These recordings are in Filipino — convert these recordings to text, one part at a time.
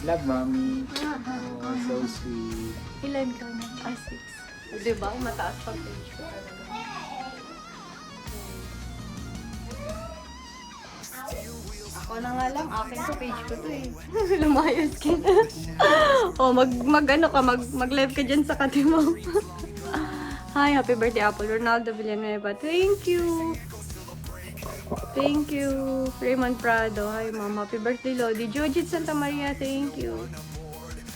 Love, Mommy. Oh, so sweet. Ilan ka na? 6. Diba? Mataas pa page ko talaga. Ako na nga lang, akin ko page ko to eh. Lumayas ka na. Oh, mag-live ka dyan sa Katimaw. Hi, happy birthday Apple Ronaldo Villanueva. Thank you. Thank you. Raymond Prado. Hi, mom. Happy birthday, Lodi. Jojit Santa Maria. Thank you.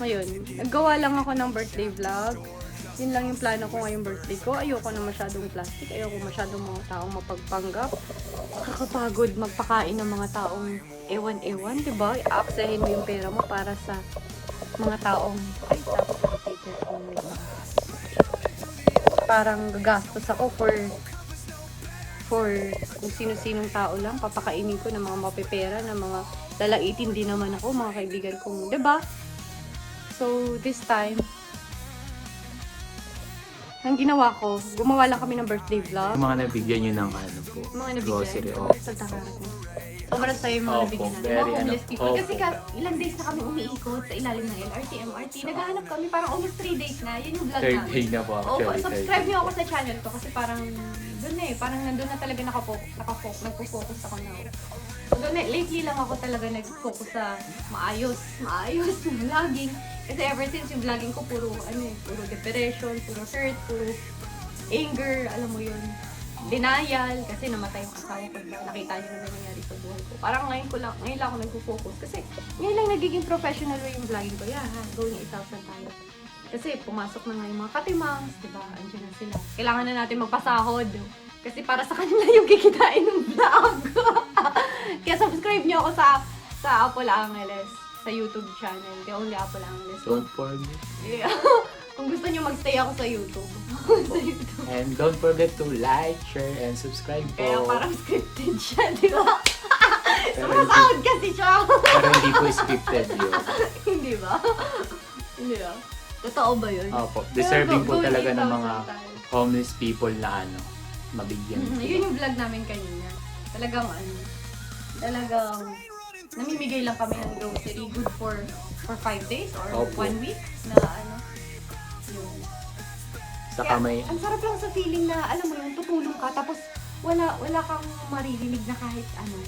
Ngayon, naggawa lang ako ng birthday vlog. Yun lang yung plano ko ngayong birthday ko. Ayoko na masyadong plastic. Ayoko masyadong mga taong mapagpanggap. Nakakapagod magpakain ng mga taong ewan-ewan, diba? I-aksahin mo yung pera mo para sa mga taong parang gagastos ako for kung sino-sinong tao lang. Papakainin ko ng mga mapipera, ng mga lalaitin din naman ako, mga kaibigan kong, diba? So, this time, ang ginawa ko, gumawa lang kami ng birthday vlog. Yung mga nabigyan nyo ng ano po, Mga nabigyan. grocery. Oh. Sa takarat mo. Sobrang sa'yo yung mga Opo, nabigyan natin. very Mga homeless ano, people. opo. Kasi ilang days na kami umiikot sa ilalim ng LRT, MRT. Naghahanap kami, parang almost 3 days na. Yun yung vlog Third namin. day na po Opo, actually. subscribe niyo ako sa channel ko kasi parang doon parang nandun na talaga nagpo-focus ako na. So doon lately lang ako talaga nag-focus sa maayos na vlogging. Kasi ever since yung vlogging ko puro depression, puro hurt, puro anger, alam mo yun, denial, kasi namatay yung asawa ko. Nakita niyo naman nangyari sa buhay ko. Parang ngayon lang ako nagpo-focus. Kasi ngayon lang nagiging professional way yung vlogging ko. Yeah, going 8,000 tayo. Kasi pumasok na nga yung mga katimangs, di ba? Andiyan na sila. Kailangan na natin magpasahod. Kasi para sa kanila yung kikitain ng vlog. Kaya subscribe niyo ako sa Apple Angeles, sa YouTube channel. Kaya only Apple Angeles. Don't forget. Yeah. Kung gusto niyo magstay ako sa YouTube. Sa YouTube. And don't forget to like, share, and subscribe po. Kaya parang scripted siya, di ba? Pero Sumasound kasi siya. Pero hindi po scripted yun. Hindi ba? Hindi ba? Totoo ba yun? Opo, deserving po Going talaga ng 8,000 mga tayo. homeless people na mabigyan. Yun yung vlog namin kanina. Talagang namimigay lang kami ng grocery good for 5 days or Opo. 1 week na yun. Saka Kaya, may, ang sarap lang sa feeling na, alam mo yun, tutulong ka, tapos wala kang maririnig na kahit ano.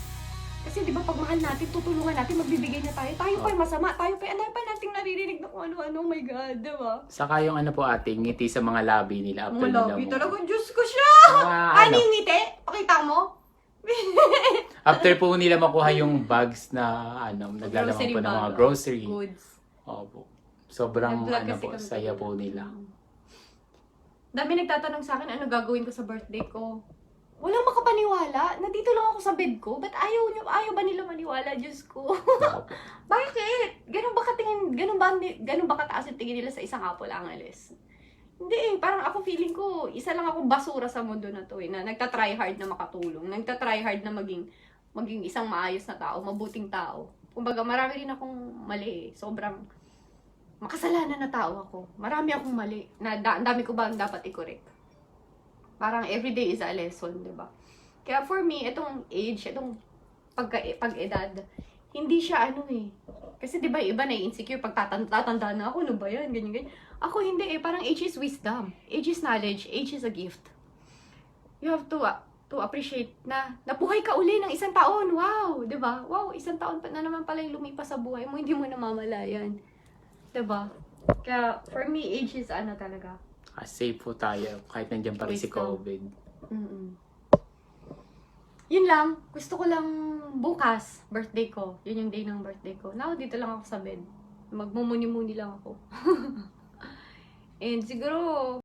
Kasi di ba pag mahal natin, tutulungan natin, magbibigay na tayo. Tayo pa yung masama, tayo pa ano pa nating naririnig na kung ano-ano, oh my God, di ba? saka yung po ate, ngiti sa mga labi nila after Mga nila labi mo. talaga, Diyos ko siya! Mga Ano yung ngiti? Pakita mo? After po nila makuha yung bags na naglalaman Grocery po ng mga bag. grocery. Goods. Opo. Sobrang Nag-vlog kasi po, kami saya kanina. po nila. Dami nagtatanong sa akin, ano gagawin ko sa birthday ko? Walang makapaniwala. Nandito lang ako sa bed ko. Ba't ayaw ba nila maniwala? Diyos ko. Opo. Bakit? Ganun ba kataas yung tingin nila sa isang Apple Angeles? Hindi eh. Parang ako feeling ko, isa lang akong basura sa mundo na to eh. Na nagtatry hard na makatulong. Nagtatry hard na maging isang maayos na tao, mabuting tao. Kumbaga, marami rin akong mali eh. Sobrang makasalanan na tao ako. Marami akong mali. Ang dami ko ba ang dapat i-correct? Parang everyday is a lesson, di ba? Kaya for me, itong age, itong pag-edad, hindi siya kasi di ba iba na insecure pag tatanda na ako, ano ba yan, ganyan. Ako hindi eh, parang age is wisdom. Age is knowledge, age is a gift. You have to appreciate na nabuhay ka uli ng 1 taon. Wow, di ba? Wow, 1 taon pa na naman pala yung lumipas sa buhay mo, hindi mo namamalayan. Di ba? Kaya for me, age is talaga. Safe po tayo kahit nandiyan pa rin si Wisdom. COVID. Yun lang. Gusto ko lang bukas, birthday ko. Yun yung day ng birthday ko. Now, dito lang ako sa bed. Magmumuni-muni lang ako. And siguro,